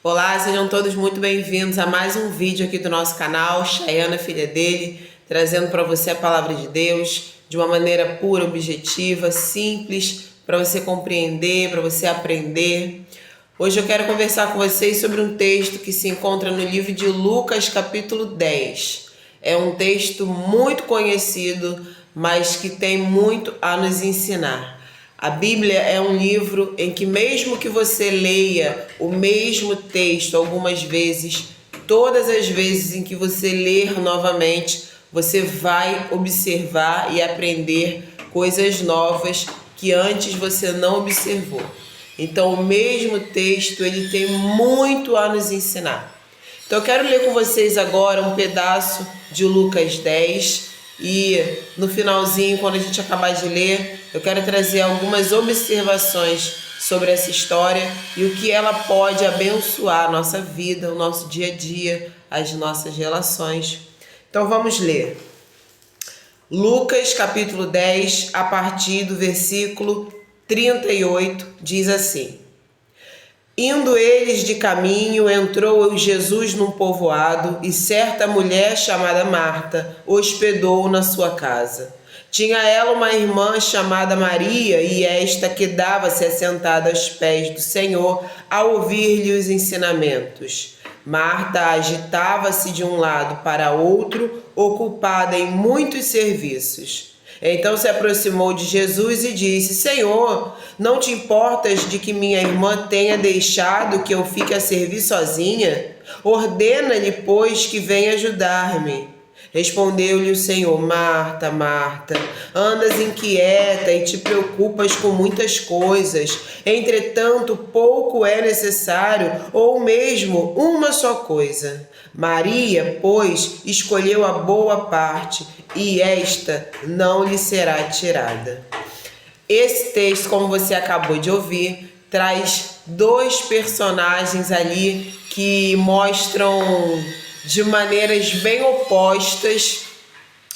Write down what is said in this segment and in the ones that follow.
Olá, sejam todos muito bem-vindos a mais um vídeo aqui do nosso canal, Chayana, filha dele, trazendo para você a palavra de Deus de uma maneira pura, objetiva, simples, para você compreender, para você aprender. Hoje eu quero conversar com vocês sobre um texto que se encontra no livro de Lucas, capítulo 10. É um texto muito conhecido, mas que tem muito a nos ensinar. A Bíblia é um livro em que, mesmo que você leia o mesmo texto algumas vezes, todas as vezes em que você ler novamente, você vai observar e aprender coisas novas que antes você não observou. Então, o mesmo texto, ele tem muito a nos ensinar. Então, eu quero ler com vocês agora um pedaço de Lucas 10 e no finalzinho, quando a gente acabar de ler, eu quero trazer algumas observações sobre essa história e o que ela pode abençoar a nossa vida, o nosso dia a dia, as nossas relações. Então vamos ler. Lucas capítulo 10, a partir do versículo 38, diz assim: Indo eles de caminho, entrou Jesus num povoado, e certa mulher chamada Marta hospedou-o na sua casa. Tinha ela uma irmã chamada Maria, e esta quedava-se assentada aos pés do Senhor, a ouvir-lhe os ensinamentos. Marta agitava-se de um lado para outro, ocupada em muitos serviços. Então se aproximou de Jesus e disse: Senhor, não te importas de que minha irmã tenha deixado que eu fique a servir sozinha? Ordena-lhe, pois, que venha ajudar-me. Respondeu-lhe o Senhor: Marta, Marta, andas inquieta e te preocupas com muitas coisas. Entretanto, pouco é necessário, ou mesmo uma só coisa. Maria, pois, escolheu a boa parte, e esta não lhe será tirada. Esse texto, como você acabou de ouvir, traz dois personagens ali que mostram de maneiras bem opostas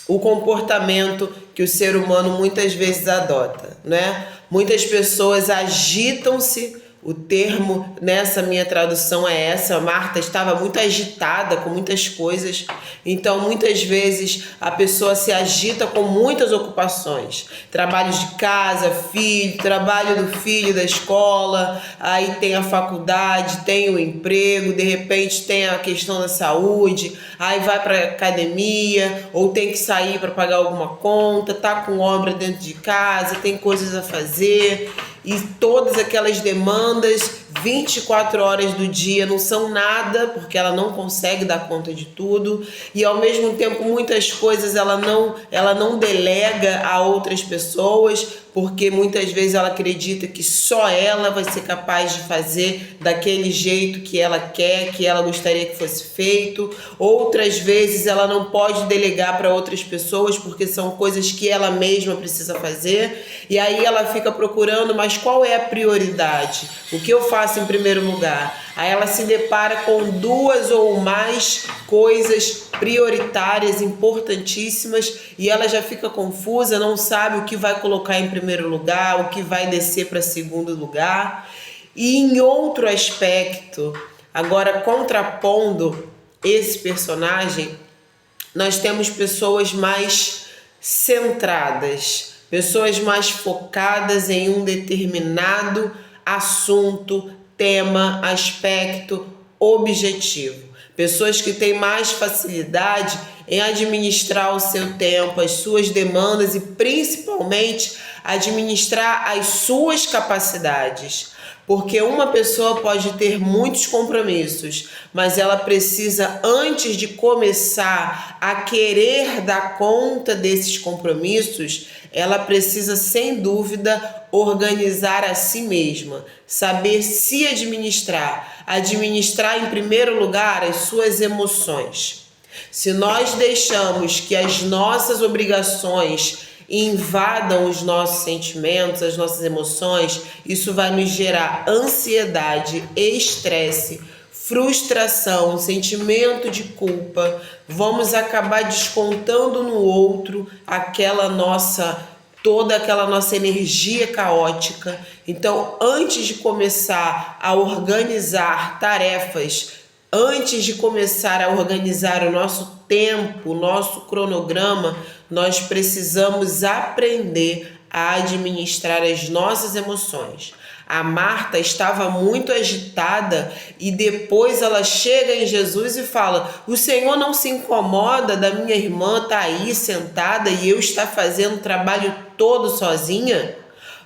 o comportamento que o ser humano muitas vezes adota, né? Muitas pessoas agitam-se. O termo nessa minha tradução é essa. Marta estava muito agitada com muitas coisas, então muitas vezes a pessoa se agita com muitas ocupações, trabalhos de casa, filho, trabalho do filho da escola, aí tem a faculdade, tem o emprego, de repente tem a questão da saúde, aí vai para academia ou tem que sair para pagar alguma conta, tá com obra dentro de casa, tem coisas a fazer. E todas aquelas demandas, 24 horas do dia, não são nada, porque ela não consegue dar conta de tudo. E ao mesmo tempo, muitas coisas ela não delega a outras pessoas, porque muitas vezes ela acredita que só ela vai ser capaz de fazer daquele jeito que ela quer, que ela gostaria que fosse feito. Outras vezes ela não pode delegar para outras pessoas, porque são coisas que ela mesma precisa fazer. E aí ela fica procurando, mas qual é a prioridade? O que eu faço em primeiro lugar? Aí ela se depara com duas ou mais coisas prioritárias, importantíssimas, e ela já fica confusa, não sabe o que vai colocar em primeiro lugar, o que vai descer para segundo lugar. E em outro aspecto, agora contrapondo esse personagem, nós temos pessoas mais centradas, pessoas mais focadas em um determinado assunto, tema, aspecto, objetivo. Pessoas que têm mais facilidade em administrar o seu tempo, as suas demandas e principalmente administrar as suas capacidades. Porque uma pessoa pode ter muitos compromissos, mas ela precisa, antes de começar a querer dar conta desses compromissos, ela precisa, sem dúvida, organizar a si mesma, saber se administrar, administrar em primeiro lugar as suas emoções. Se nós deixamos que as nossas obrigações invadam os nossos sentimentos, as nossas emoções, isso vai nos gerar ansiedade, estresse, frustração, sentimento de culpa. Vamos acabar descontando no outro aquela nossa toda aquela nossa energia caótica. Então, antes de começar a organizar tarefas, antes de começar a organizar o nosso tempo, o nosso cronograma, nós precisamos aprender a administrar as nossas emoções. A Marta estava muito agitada e depois ela chega em Jesus e fala: o Senhor não se incomoda da minha irmã estar aí sentada e eu estar fazendo o trabalho todo sozinha?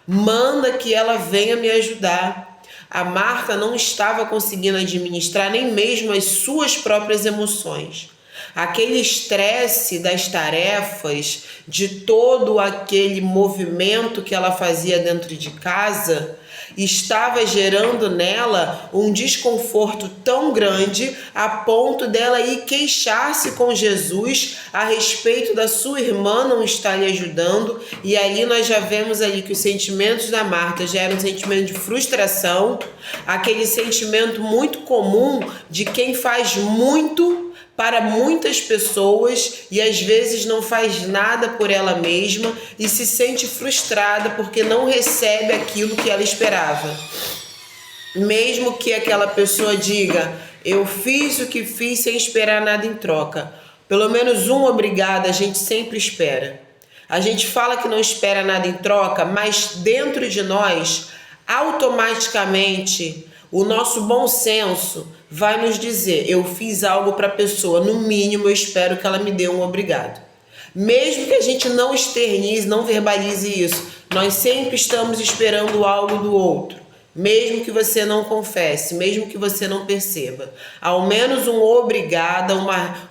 Manda que ela venha me ajudar. A Marta não estava conseguindo administrar nem mesmo as suas próprias emoções. Aquele estresse das tarefas, de todo aquele movimento que ela fazia dentro de casa, estava gerando nela um desconforto tão grande a ponto dela ir queixar-se com Jesus a respeito da sua irmã não estar lhe ajudando. E ali nós já vemos ali que os sentimentos da Marta já eram um sentimento de frustração, aquele sentimento muito comum de quem faz muito para muitas pessoas e às vezes não faz nada por ela mesma e se sente frustrada porque não recebe aquilo que ela esperava. Mesmo que aquela pessoa diga: eu fiz o que fiz sem esperar nada em troca. Pelo menos um obrigado a gente sempre espera. A gente fala que não espera nada em troca, mas dentro de nós, automaticamente, o nosso bom senso vai nos dizer: eu fiz algo para a pessoa, no mínimo eu espero que ela me dê um obrigado. Mesmo que a gente não externize, não verbalize isso, nós sempre estamos esperando algo do outro. Mesmo que você não confesse, mesmo que você não perceba, ao menos um obrigado,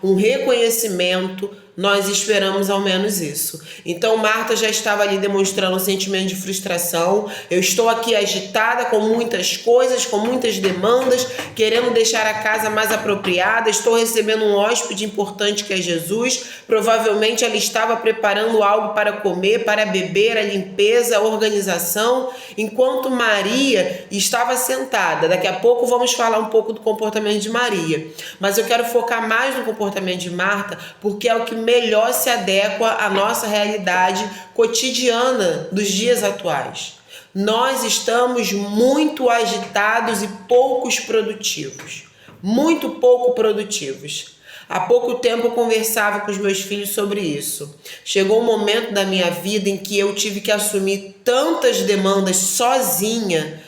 um reconhecimento, nós esperamos ao menos isso. Então Marta já estava ali demonstrando um sentimento de frustração. Eu estou aqui agitada com muitas coisas, com muitas demandas, querendo deixar a casa mais apropriada. Estou recebendo um hóspede importante que é Jesus. Provavelmente ela estava preparando algo para comer, para beber, a limpeza, a organização, enquanto Maria estava sentada. Daqui a pouco vamos falar um pouco do comportamento de Maria, mas eu quero focar mais no comportamento de Marta, porque é o que melhor se adequa à nossa realidade cotidiana dos dias atuais. Nós estamos muito agitados e poucos produtivos. Muito pouco produtivos. Há pouco tempo eu conversava com os meus filhos sobre isso. Chegou um momento da minha vida em que eu tive que assumir tantas demandas sozinha,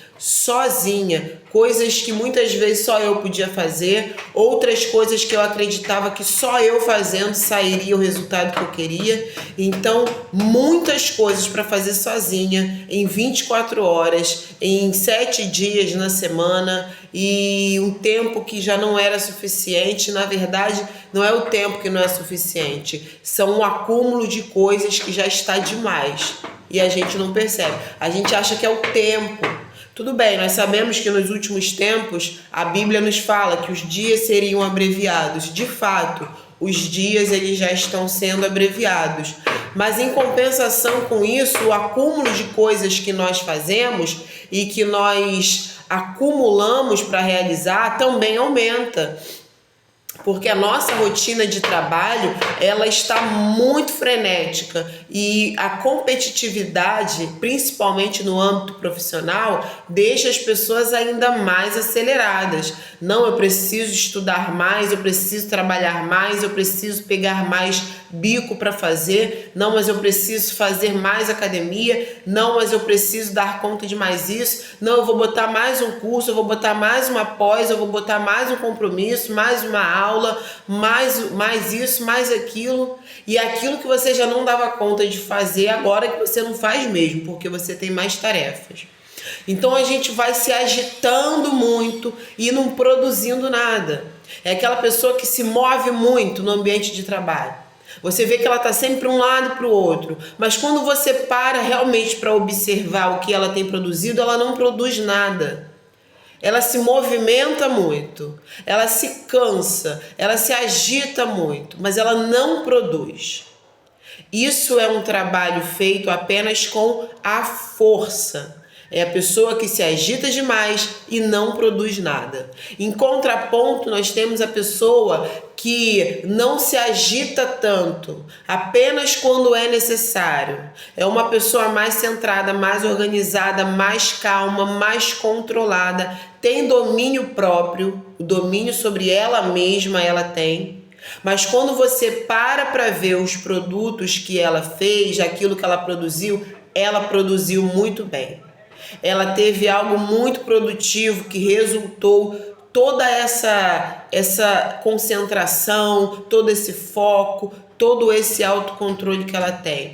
coisas que muitas vezes só eu podia fazer, outras coisas que eu acreditava que só eu fazendo sairia o resultado que eu queria. Então, muitas coisas para fazer sozinha, em 24 horas, em 7 dias na semana, e um tempo que já não era suficiente. Na verdade, não é o tempo que não é suficiente, são um acúmulo de coisas que já está demais e a gente não percebe. A gente acha que é o tempo. Tudo bem, nós sabemos que nos últimos tempos a Bíblia nos fala que os dias seriam abreviados. De fato, os dias eles já estão sendo abreviados. Mas em compensação com isso, o acúmulo de coisas que nós fazemos e que nós acumulamos para realizar também aumenta. Porque a nossa rotina de trabalho, ela está muito frenética e a competitividade, principalmente no âmbito profissional, deixa as pessoas ainda mais aceleradas. Não, eu preciso estudar mais, eu preciso trabalhar mais, eu preciso pegar mais bico para fazer. Não, mas eu preciso fazer mais academia. Não, mas eu preciso dar conta de mais isso. Não, eu vou botar mais um curso, eu vou botar mais uma pós, eu vou botar mais um compromisso, mais uma aula, mais isso, mais aquilo. E aquilo que você já não dava conta de fazer, agora que você não faz mesmo, porque você tem mais tarefas. Então a gente vai se agitando muito e não produzindo nada. É aquela pessoa que se move muito no ambiente de trabalho. Você vê que ela está sempre para um lado e para o outro, mas quando você para realmente para observar o que ela tem produzido, ela não produz nada. Ela se movimenta muito, ela se cansa, ela se agita muito, mas ela não produz. Isso é um trabalho feito apenas com a força. É a pessoa que se agita demais e não produz nada. Em contraponto, nós temos a pessoa que não se agita tanto, apenas quando é necessário. É uma pessoa mais centrada, mais organizada, mais calma, mais controlada, tem domínio próprio, o domínio sobre ela mesma ela tem. Mas quando você para ver os produtos que ela fez, aquilo que ela produziu muito bem. Ela teve algo muito produtivo que resultou toda essa concentração, todo esse foco, todo esse autocontrole que ela tem.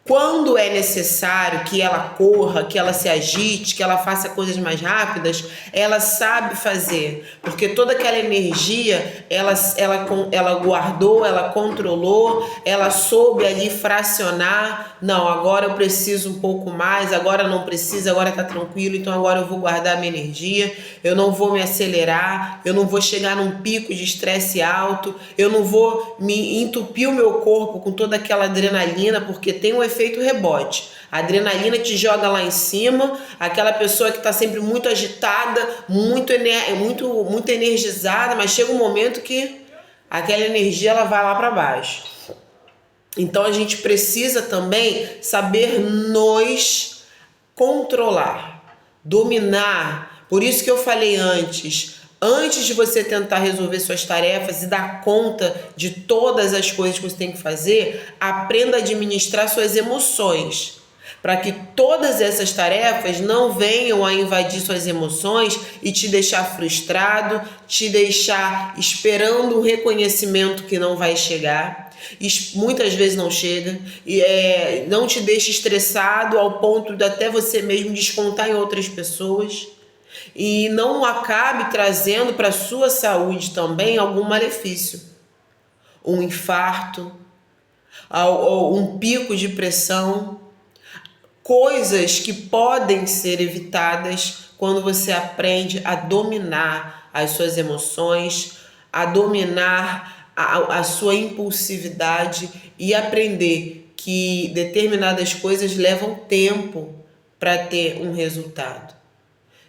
Quando é necessário que ela corra, que ela se agite, que ela faça coisas mais rápidas, ela sabe fazer, porque toda aquela energia ela guardou, ela controlou, ela soube ali fracionar. Não, agora eu preciso um pouco mais, agora não precisa, agora tá tranquilo, então agora eu vou guardar minha energia, eu não vou me acelerar, eu não vou chegar num pico de estresse alto, eu não vou me entupir o meu corpo com toda aquela adrenalina, porque tem um efeito rebote. A adrenalina te joga lá em cima, aquela pessoa que está sempre muito agitada, muito energizada, mas chega um momento que aquela energia ela vai lá para baixo. Então a gente precisa também saber nos controlar, dominar. Por isso que eu falei antes de você tentar resolver suas tarefas e dar conta de todas as coisas que você tem que fazer, aprenda a administrar suas emoções, para que todas essas tarefas não venham a invadir suas emoções e te deixar frustrado, te deixar esperando um reconhecimento que não vai chegar. Muitas vezes não chega, e não te deixe estressado ao ponto de até você mesmo descontar em outras pessoas, e não acabe trazendo para a sua saúde também algum malefício, um infarto, um pico de pressão, coisas que podem ser evitadas quando você aprende a dominar as suas emoções, a dominar a sua impulsividade e aprender que determinadas coisas levam tempo para ter um resultado.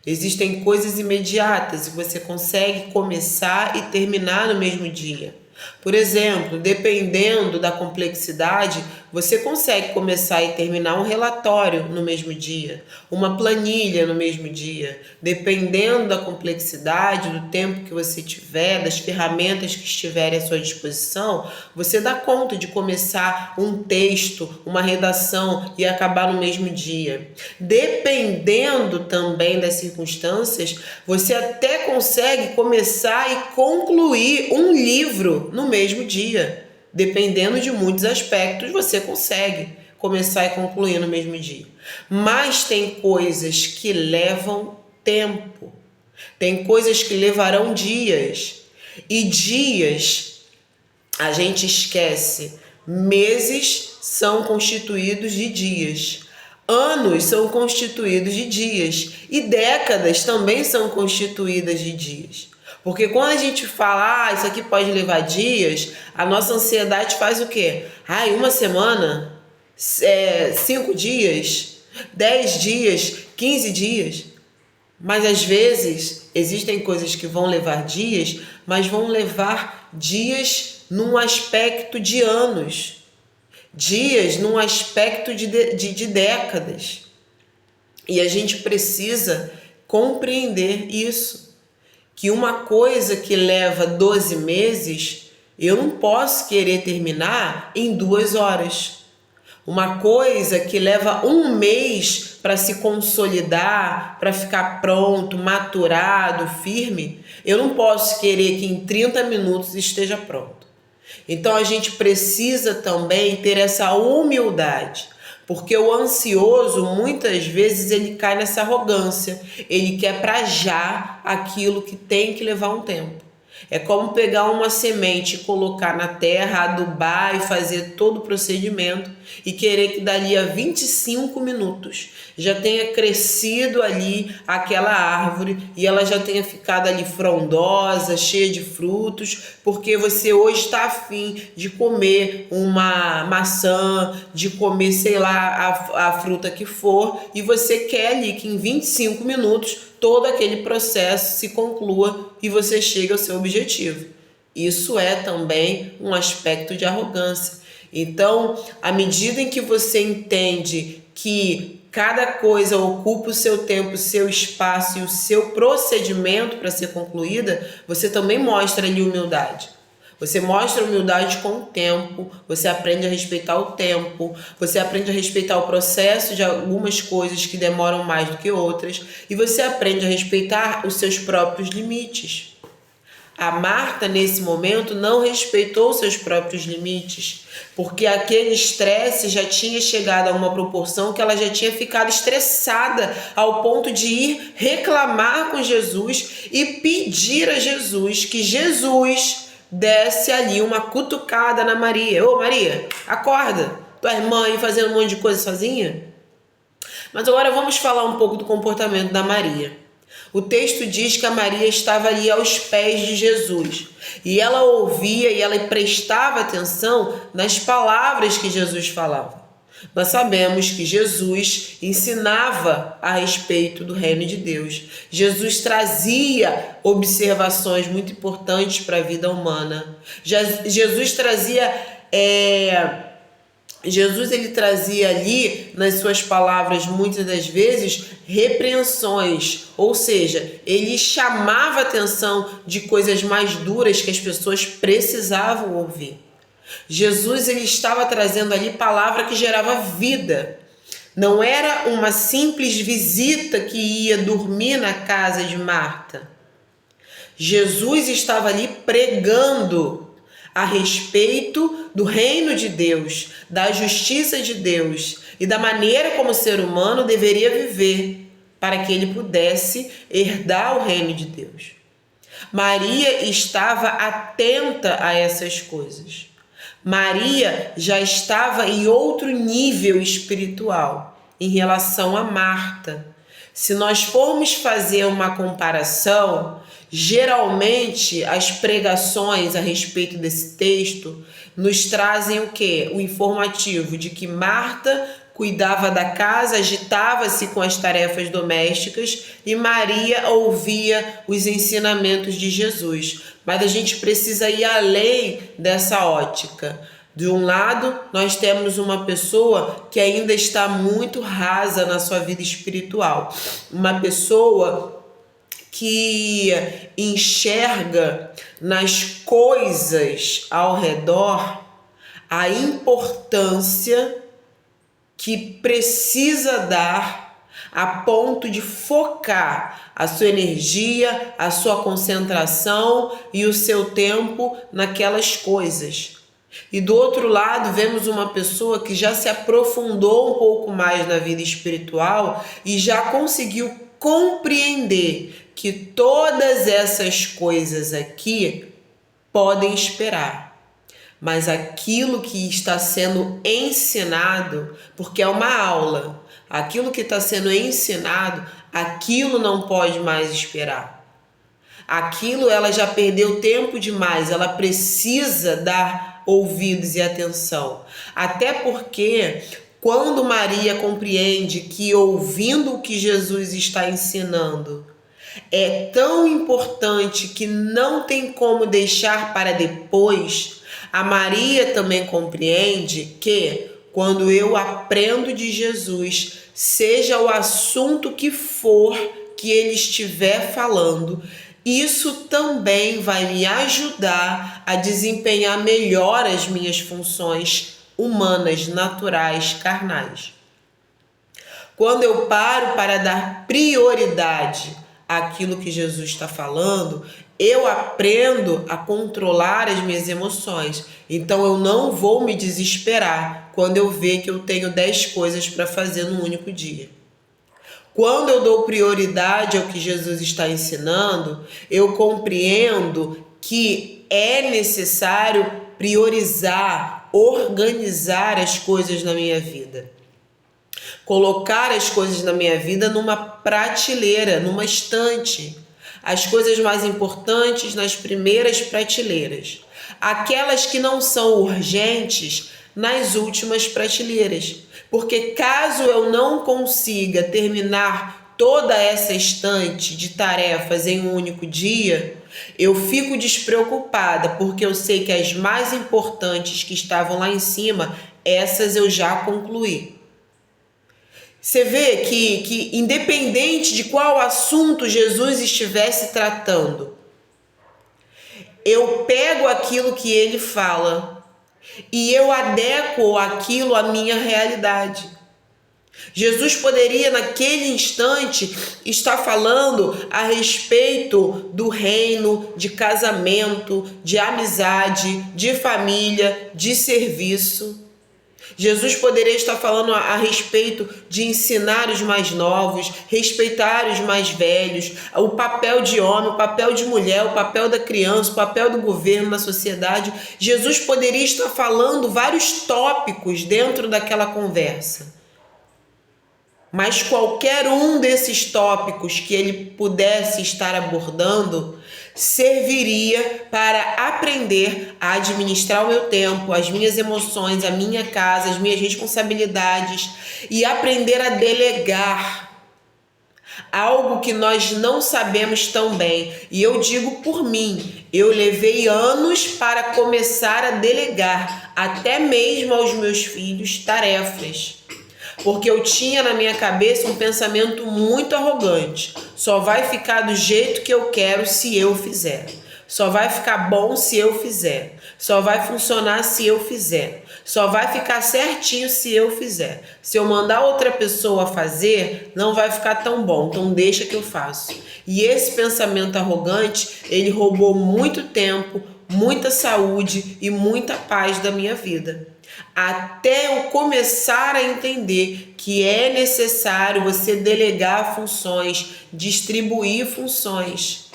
Existem coisas imediatas e você consegue começar e terminar no mesmo dia. Por exemplo, dependendo da complexidade, você consegue começar e terminar um relatório no mesmo dia, uma planilha no mesmo dia. Dependendo da complexidade, do tempo que você tiver, das ferramentas que estiverem à sua disposição, você dá conta de começar um texto, uma redação e acabar no mesmo dia. Dependendo também das circunstâncias, você até consegue começar e concluir um livro no mesmo dia. Dependendo de muitos aspectos, você consegue começar e concluir no mesmo dia. Mas tem coisas que levam tempo. Tem coisas que levarão dias. E dias a gente esquece. Meses são constituídos de dias. Anos são constituídos de dias. E décadas também são constituídas de dias. Porque quando a gente fala, isso aqui pode levar dias, a nossa ansiedade faz o quê? Uma semana, 5 dias, 10 dias, 15 dias. Mas às vezes existem coisas que vão levar dias, mas vão levar dias num aspecto de anos. Dias num aspecto de décadas. E a gente precisa compreender isso. Que uma coisa que leva 12 meses, eu não posso querer terminar em 2 horas. Uma coisa que leva 1 mês para se consolidar, para ficar pronto, maturado, firme, eu não posso querer que em 30 minutos esteja pronto. Então a gente precisa também ter essa humildade. Porque o ansioso, muitas vezes, ele cai nessa arrogância. Ele quer para já aquilo que tem que levar um tempo. É como pegar uma semente e colocar na terra, adubar e fazer todo o procedimento e querer que dali a 25 minutos já tenha crescido ali aquela árvore e ela já tenha ficado ali frondosa, cheia de frutos, porque você hoje está afim de comer uma maçã, de comer, sei lá, a fruta que for, e você quer ali que em 25 minutos todo aquele processo se conclua e você chega ao seu objetivo. Isso é também um aspecto de arrogância. Então, à medida em que você entende que cada coisa ocupa o seu tempo, o seu espaço e o seu procedimento para ser concluída, você também mostra ali humildade. Você mostra humildade com o tempo, você aprende a respeitar o tempo, você aprende a respeitar o processo de algumas coisas que demoram mais do que outras, e você aprende a respeitar os seus próprios limites. A Marta, nesse momento, não respeitou seus próprios limites, porque aquele estresse já tinha chegado a uma proporção que ela já tinha ficado estressada ao ponto de ir reclamar com Jesus e pedir a Jesus que Jesus desse ali uma cutucada na Maria. Ô Maria, acorda, tua irmã aí fazendo um monte de coisa sozinha? Mas agora vamos falar um pouco do comportamento da Maria. O texto diz que a Maria estava ali aos pés de Jesus e ela ouvia e ela prestava atenção nas palavras que Jesus falava. Nós sabemos que Jesus ensinava a respeito do reino de Deus. Jesus trazia observações muito importantes para a vida humana. Jesus ele trazia ali, nas suas palavras, muitas das vezes, repreensões, ou seja, ele chamava a atenção de coisas mais duras que as pessoas precisavam ouvir. Jesus ele estava trazendo ali palavra que gerava vida. Não era uma simples visita que ia dormir na casa de Marta. Jesus estava ali pregando a respeito do reino de Deus, da justiça de Deus e da maneira como o ser humano deveria viver para que ele pudesse herdar o reino de Deus. Maria estava atenta a essas coisas. Maria já estava em outro nível espiritual em relação a Marta. Se nós formos fazer uma comparação, geralmente as pregações a respeito desse texto nos trazem o quê? O informativo de que Marta cuidava da casa, agitava-se com as tarefas domésticas e Maria ouvia os ensinamentos de Jesus. Mas a gente precisa ir além dessa ótica. De um lado, nós temos uma pessoa que ainda está muito rasa na sua vida espiritual. Uma pessoa que enxerga nas coisas ao redor a importância que precisa dar a ponto de focar a sua energia, a sua concentração e o seu tempo naquelas coisas. E do outro lado, vemos uma pessoa que já se aprofundou um pouco mais na vida espiritual e já conseguiu compreender que todas essas coisas aqui podem esperar. Mas aquilo que está sendo ensinado, porque é uma aula, aquilo que está sendo ensinado, aquilo não pode mais esperar. Aquilo ela já perdeu tempo demais, ela precisa dar ouvidos e atenção. Até porque quando Maria compreende que ouvindo o que Jesus está ensinando é tão importante que não tem como deixar para depois, a Maria também compreende que quando eu aprendo de Jesus, seja o assunto que for que ele estiver falando, isso também vai me ajudar a desempenhar melhor as minhas funções humanas, naturais, carnais. Quando eu paro para dar prioridade àquilo que Jesus está falando, eu aprendo a controlar as minhas emoções. Então eu não vou me desesperar quando eu ver que eu tenho 10 coisas para fazer num único dia. Quando eu dou prioridade ao que Jesus está ensinando, eu compreendo que é necessário priorizar, organizar as coisas na minha vida. Colocar as coisas na minha vida numa prateleira, numa estante. As coisas mais importantes nas primeiras prateleiras. Aquelas que não são urgentes nas últimas prateleiras. Porque caso eu não consiga terminar toda essa estante de tarefas em um único dia, eu fico despreocupada, porque eu sei que as mais importantes que estavam lá em cima, essas eu já concluí. Você vê que independente de qual assunto Jesus estivesse tratando, eu pego aquilo que ele fala e eu adequo aquilo à minha realidade. Jesus poderia naquele instante estar falando a respeito do reino, de casamento, de amizade, de família, de serviço. Jesus poderia estar falando a respeito de ensinar os mais novos, respeitar os mais velhos, o papel de homem, o papel de mulher, o papel da criança, o papel do governo na sociedade. Jesus poderia estar falando vários tópicos dentro daquela conversa. Mas qualquer um desses tópicos que ele pudesse estar abordando serviria para aprender a administrar o meu tempo, as minhas emoções, a minha casa, as minhas responsabilidades e aprender a delegar algo que nós não sabemos tão bem. E eu digo por mim, eu levei anos para começar a delegar, até mesmo aos meus filhos, tarefas. Porque eu tinha na minha cabeça um pensamento muito arrogante. Só vai ficar do jeito que eu quero se eu fizer. Só vai ficar bom se eu fizer. Só vai funcionar se eu fizer. Só vai ficar certinho se eu fizer. Se eu mandar outra pessoa fazer, não vai ficar tão bom. Então deixa que eu faço. E esse pensamento arrogante, ele roubou muito tempo, muita saúde e muita paz da minha vida. Até eu começar a entender que é necessário você delegar funções, distribuir funções.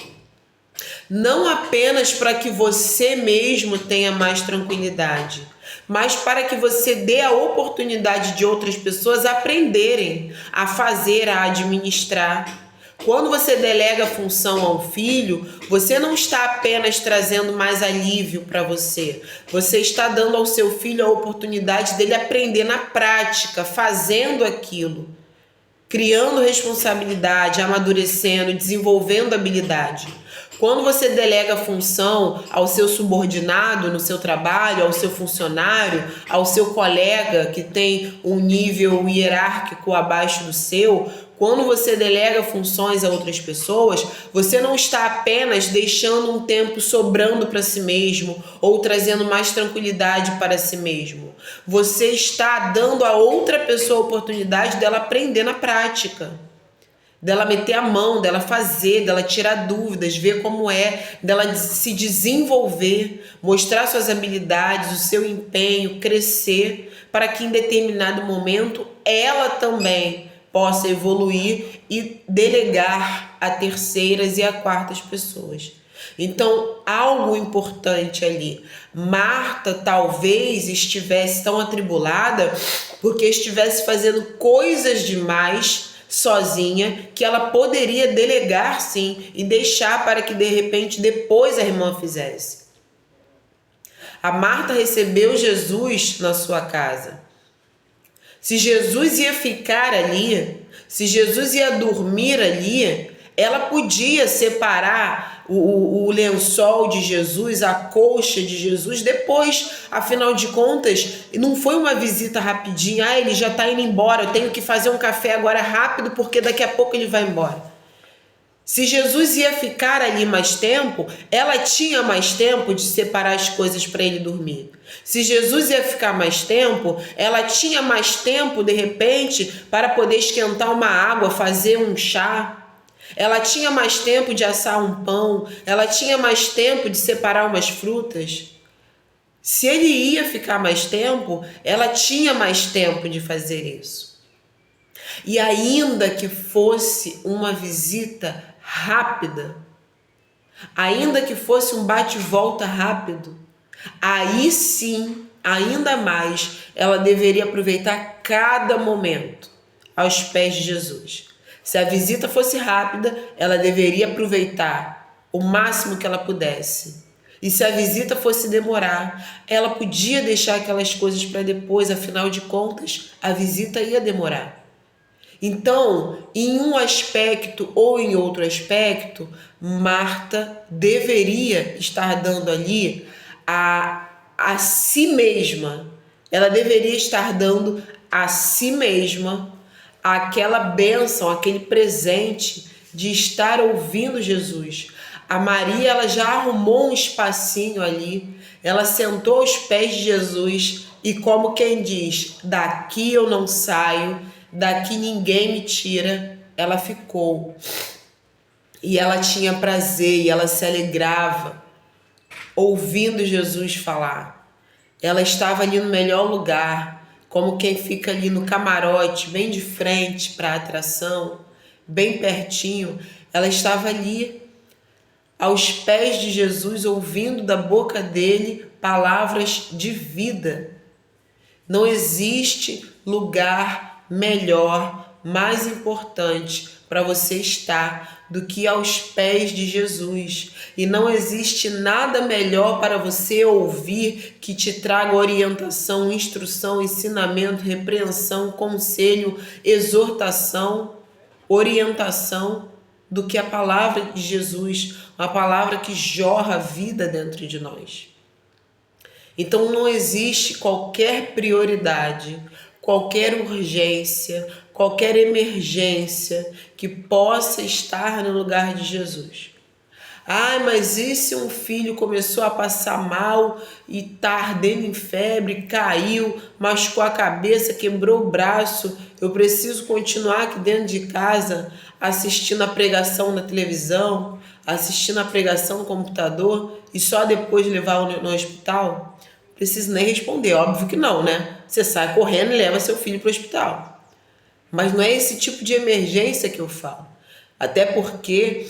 Não apenas para que você mesmo tenha mais tranquilidade, mas para que você dê a oportunidade de outras pessoas aprenderem a fazer, a administrar. Quando você delega a função ao filho, você não está apenas trazendo mais alívio para você. Você está dando ao seu filho a oportunidade dele aprender na prática, fazendo aquilo, criando responsabilidade, amadurecendo, desenvolvendo habilidade. Quando você delega a função ao seu subordinado no seu trabalho, ao seu funcionário, ao seu colega que tem um nível hierárquico abaixo do seu, quando você delega funções a outras pessoas, você não está apenas deixando um tempo sobrando para si mesmo ou trazendo mais tranquilidade para si mesmo. Você está dando a outra pessoa a oportunidade dela aprender na prática, dela meter a mão, dela fazer, dela tirar dúvidas, ver como é, dela se desenvolver, mostrar suas habilidades, o seu empenho, crescer, para que em determinado momento ela também possa evoluir e delegar a terceiras e a quartas pessoas. Então, algo importante ali. Marta talvez estivesse tão atribulada porque estivesse fazendo coisas demais sozinha, que ela poderia delegar sim e deixar para que de repente depois a irmã fizesse. A Marta recebeu Jesus na sua casa. Se Jesus ia ficar ali, se Jesus ia dormir ali, ela podia separar o lençol de Jesus, a colcha de Jesus depois. Afinal de contas, não foi uma visita rapidinha. Ele já está indo embora, eu tenho que fazer um café agora rápido porque daqui a pouco ele vai embora. Se Jesus ia ficar ali mais tempo, ela tinha mais tempo de separar as coisas para ele dormir. Se Jesus ia ficar mais tempo, ela tinha mais tempo, de repente, para poder esquentar uma água, fazer um chá. Ela tinha mais tempo de assar um pão. Ela tinha mais tempo de separar umas frutas. Se ele ia ficar mais tempo, ela tinha mais tempo de fazer isso. E ainda que fosse uma visita rápida, ainda que fosse um bate-volta rápido, aí sim, ainda mais, ela deveria aproveitar cada momento aos pés de Jesus. Se a visita fosse rápida, ela deveria aproveitar o máximo que ela pudesse. E se a visita fosse demorar, ela podia deixar aquelas coisas para depois, afinal de contas, a visita ia demorar. Então, em um aspecto ou em outro aspecto, Marta deveria estar dando ali a si mesma. Ela deveria estar dando a si mesma aquela bênção, aquele presente de estar ouvindo Jesus. A Maria, ela já arrumou um espacinho ali, ela sentou aos pés de Jesus e, como quem diz, daqui eu não saio, daqui ninguém me tira, ela ficou. E ela tinha prazer e ela se alegrava ouvindo Jesus falar. Ela estava ali no melhor lugar, como quem fica ali no camarote, bem de frente para a atração, bem pertinho. Ela estava ali aos pés de Jesus, ouvindo da boca dele palavras de vida. Não existe lugar melhor, mais importante para você estar do que aos pés de Jesus. E não existe nada melhor para você ouvir que te traga orientação, instrução, ensinamento, repreensão, conselho, exortação, orientação, do que a palavra de Jesus, uma palavra que jorra vida dentro de nós. Então não existe qualquer prioridade, qualquer urgência, qualquer emergência que possa estar no lugar de Jesus. Ai, mas e se um filho começou a passar mal e tá ardendo em febre, caiu, machucou a cabeça, quebrou o braço, eu preciso continuar aqui dentro de casa assistindo a pregação na televisão, assistindo a pregação no computador e só depois levar no hospital? Preciso nem responder, óbvio que não, né? Você sai correndo e leva seu filho para o hospital. Mas não é esse tipo de emergência que eu falo. Até porque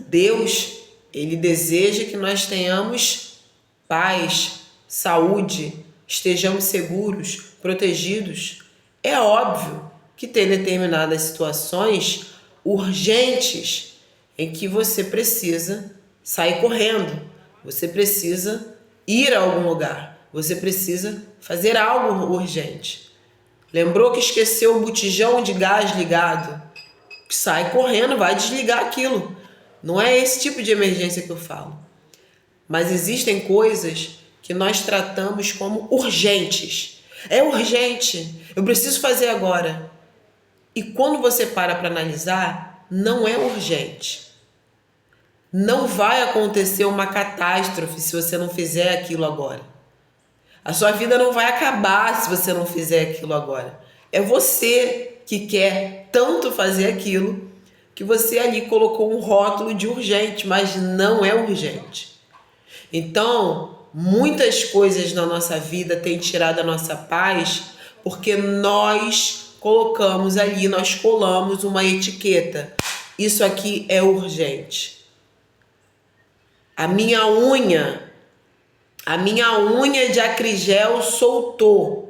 Deus, ele deseja que nós tenhamos paz, saúde, estejamos seguros, protegidos. É óbvio que tem determinadas situações urgentes em que você precisa sair correndo, você precisa ir a algum lugar, você precisa fazer algo urgente. Lembrou que esqueceu o botijão de gás ligado? Sai correndo, vai desligar aquilo. Não é esse tipo de emergência que eu falo. Mas existem coisas que nós tratamos como urgentes. É urgente, eu preciso fazer agora. E quando você para analisar, não é urgente. Não vai acontecer uma catástrofe se você não fizer aquilo agora. A sua vida não vai acabar se você não fizer aquilo agora. É você que quer tanto fazer aquilo que você ali colocou um rótulo de urgente, mas não é urgente. Então, muitas coisas na nossa vida têm tirado a nossa paz porque nós colocamos ali, nós colamos uma etiqueta. Isso aqui é urgente. A minha unha de acrigel soltou.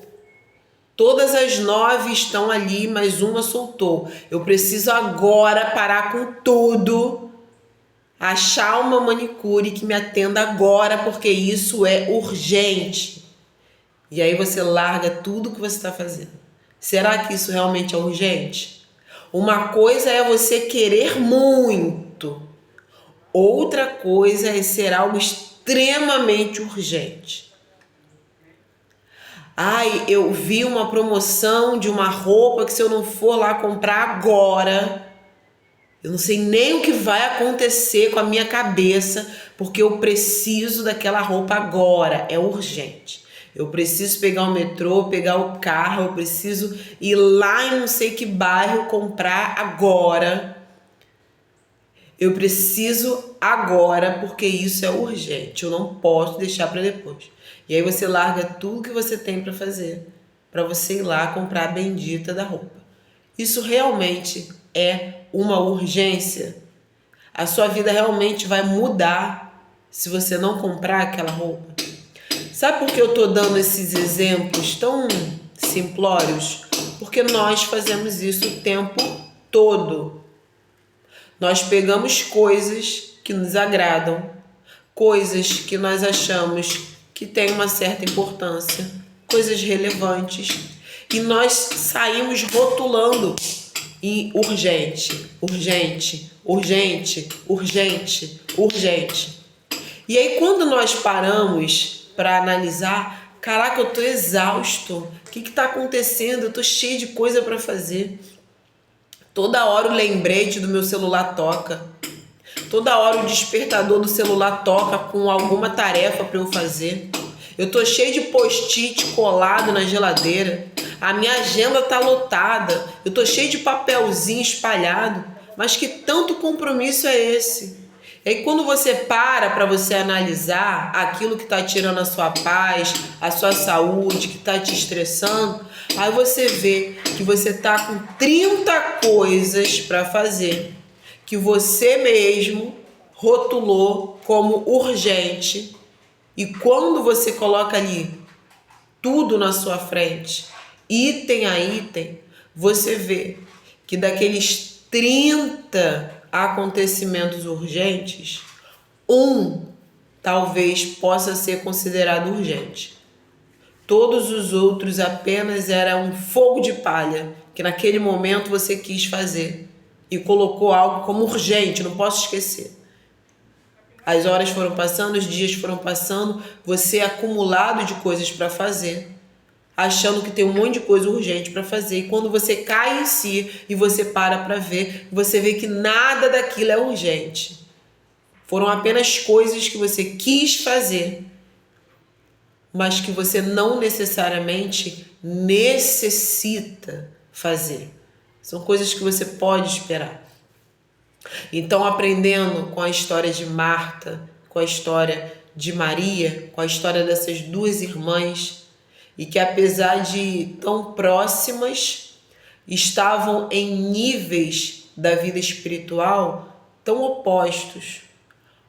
Todas as 9 estão ali, mas uma soltou. Eu preciso agora parar com tudo, achar uma manicure que me atenda agora, porque isso é urgente. E aí você larga tudo que você está fazendo. Será que isso realmente é urgente? Uma coisa é você querer muito. Outra coisa é ser algo extremamente urgente. Ai, eu vi uma promoção de uma roupa que se eu não for lá comprar agora, eu não sei nem o que vai acontecer com a minha cabeça, porque eu preciso daquela roupa agora, é urgente. Eu preciso pegar o metrô, pegar o carro, eu preciso ir lá em não sei que bairro comprar agora. Eu preciso agora, porque isso é urgente, eu não posso deixar para depois. E aí você larga tudo que você tem para fazer, para você ir lá comprar a bendita da roupa. Isso realmente é uma urgência? A sua vida realmente vai mudar se você não comprar aquela roupa. Sabe por que eu estou dando esses exemplos tão simplórios? Porque nós fazemos isso o tempo todo. Nós pegamos coisas que nos agradam, coisas que nós achamos que têm uma certa importância, coisas relevantes, e nós saímos rotulando em urgente, urgente, urgente, urgente, urgente. E aí quando nós paramos para analisar, caraca, eu tô exausto, o que tá acontecendo? Eu tô cheio de coisa para fazer. Toda hora o lembrete do meu celular toca. Toda hora o despertador do celular toca com alguma tarefa para eu fazer. Eu tô cheio de post-it colado na geladeira. A minha agenda tá lotada. Eu tô cheio de papelzinho espalhado. Mas que tanto compromisso é esse? E aí quando você para você analisar aquilo que está tirando a sua paz, a sua saúde, que está te estressando, aí você vê que você está com 30 coisas para fazer, que você mesmo rotulou como urgente, e quando você coloca ali tudo na sua frente, item a item, você vê que daqueles 30 acontecimentos urgentes, talvez possa ser considerado urgente. Todos os outros apenas era um fogo de palha que naquele momento você quis fazer e colocou algo como urgente, não posso esquecer. As horas foram passando, os dias foram passando, você é acumulado de coisas para fazer, achando que tem um monte de coisa urgente para fazer. E quando você cai em si e você para ver, você vê que nada daquilo é urgente. Foram apenas coisas que você quis fazer, mas que você não necessariamente necessita fazer. São coisas que você pode esperar. Então, aprendendo com a história de Marta, com a história de Maria, com a história dessas duas irmãs, e que apesar de tão próximas, estavam em níveis da vida espiritual tão opostos.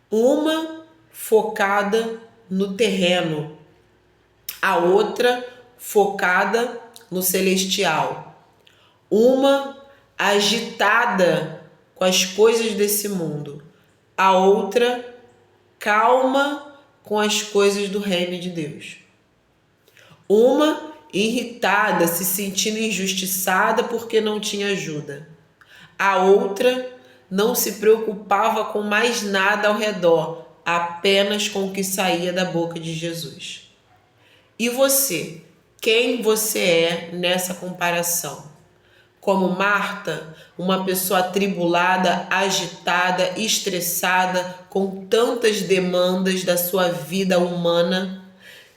Uma focada no terreno, a outra focada no celestial. Uma agitada com as coisas desse mundo, a outra calma com as coisas do reino de Deus. Uma irritada, se sentindo injustiçada porque não tinha ajuda. A outra não se preocupava com mais nada ao redor, apenas com o que saía da boca de Jesus. E você? Quem você é nessa comparação? Como Marta, uma pessoa atribulada, agitada, estressada, com tantas demandas da sua vida humana,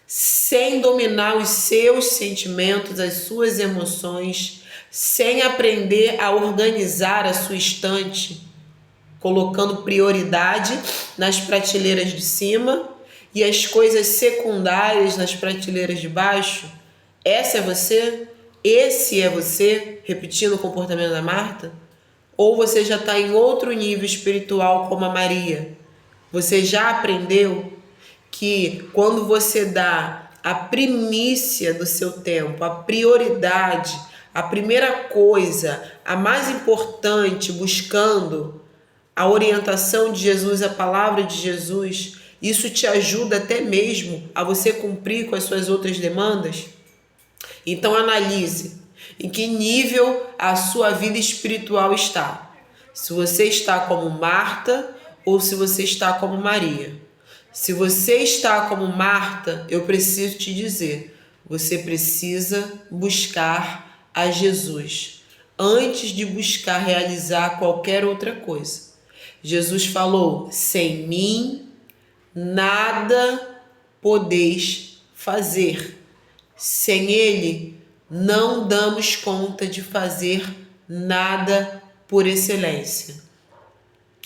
sem dominar os seus sentimentos, as suas emoções, sem aprender a organizar a sua estante, colocando prioridade nas prateleiras de cima e as coisas secundárias nas prateleiras de baixo? Essa é você? Esse é você, repetindo o comportamento da Marta? Ou você já está em outro nível espiritual como a Maria? Você já aprendeu que quando você dá a primícia do seu tempo, a prioridade, a primeira coisa, a mais importante, buscando a orientação de Jesus, a palavra de Jesus, isso te ajuda até mesmo a você cumprir com as suas outras demandas? Então analise em que nível a sua vida espiritual está. Se você está como Marta ou se você está como Maria. Se você está como Marta, eu preciso te dizer, você precisa buscar a Jesus antes de buscar realizar qualquer outra coisa. Jesus falou: sem mim nada podeis fazer. Sem Ele não damos conta de fazer nada por excelência.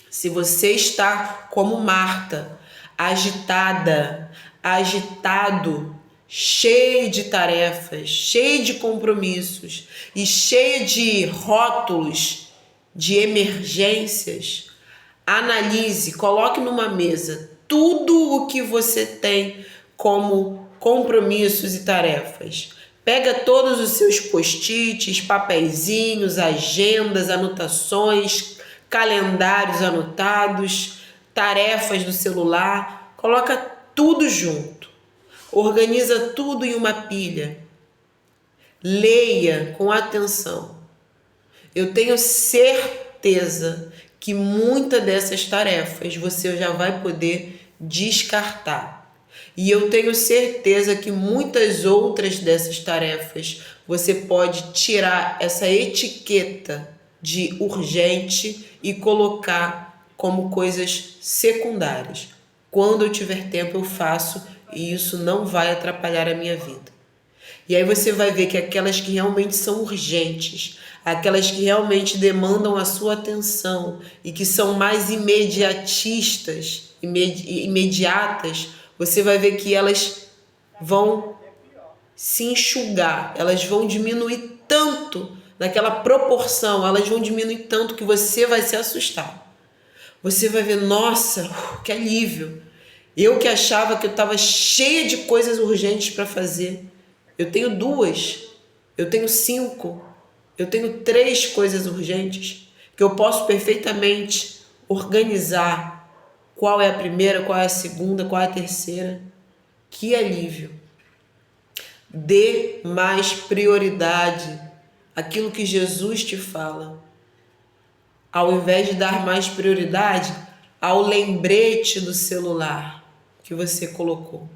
Se você está como Marta, agitada, agitado, cheio de tarefas, cheio de compromissos e cheio de rótulos de emergências, analise, coloque numa mesa tudo o que você tem como compromissos e tarefas. Pega todos os seus post-its, papeizinhos, agendas, anotações, calendários anotados, tarefas do celular, coloca tudo junto. Organiza tudo em uma pilha. Leia com atenção. Eu tenho certeza que muitas dessas tarefas você já vai poder descartar. E eu tenho certeza que muitas outras dessas tarefas você pode tirar essa etiqueta de urgente e colocar como coisas secundárias. Quando eu tiver tempo eu faço e isso não vai atrapalhar a minha vida. E aí você vai ver que aquelas que realmente são urgentes, aquelas que realmente demandam a sua atenção e que são mais imediatistas, imediatas, você vai ver que elas vão se enxugar, elas vão diminuir tanto, naquela proporção, elas vão diminuir tanto que você vai se assustar. Você vai ver, nossa, que alívio. Eu que achava que eu estava cheia de coisas urgentes para fazer. Eu tenho 2, eu tenho 5, eu tenho 3 coisas urgentes que eu posso perfeitamente organizar. Qual é a primeira, qual é a segunda, qual é a terceira? Que alívio! Dê mais prioridade àquilo que Jesus te fala. Ao invés de dar mais prioridade ao lembrete do celular que você colocou.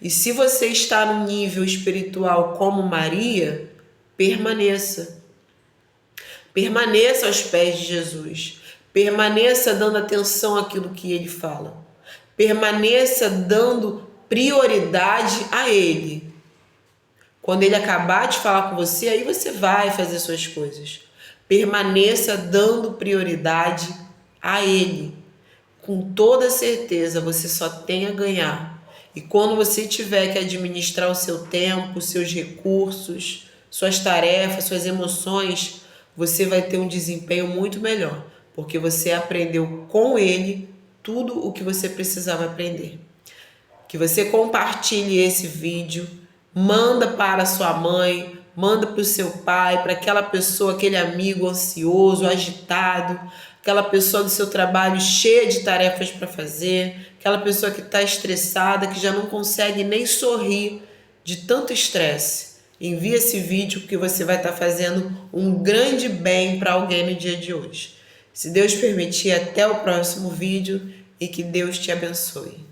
E se você está no nível espiritual como Maria, permaneça. Permaneça aos pés de Jesus. Permaneça dando atenção àquilo que ele fala. Permaneça dando prioridade a ele. Quando ele acabar de falar com você, aí você vai fazer suas coisas. Permaneça dando prioridade a ele. Com toda certeza, você só tem a ganhar. E quando você tiver que administrar o seu tempo, seus recursos, suas tarefas, suas emoções, você vai ter um desempenho muito melhor, porque você aprendeu com ele tudo o que você precisava aprender. Que você compartilhe esse vídeo, manda para sua mãe, manda para o seu pai, para aquela pessoa, aquele amigo ansioso, agitado, aquela pessoa do seu trabalho cheia de tarefas para fazer, aquela pessoa que está estressada, que já não consegue nem sorrir de tanto estresse. Envie esse vídeo que você vai estar fazendo um grande bem para alguém no dia de hoje. Se Deus permitir, até o próximo vídeo e que Deus te abençoe.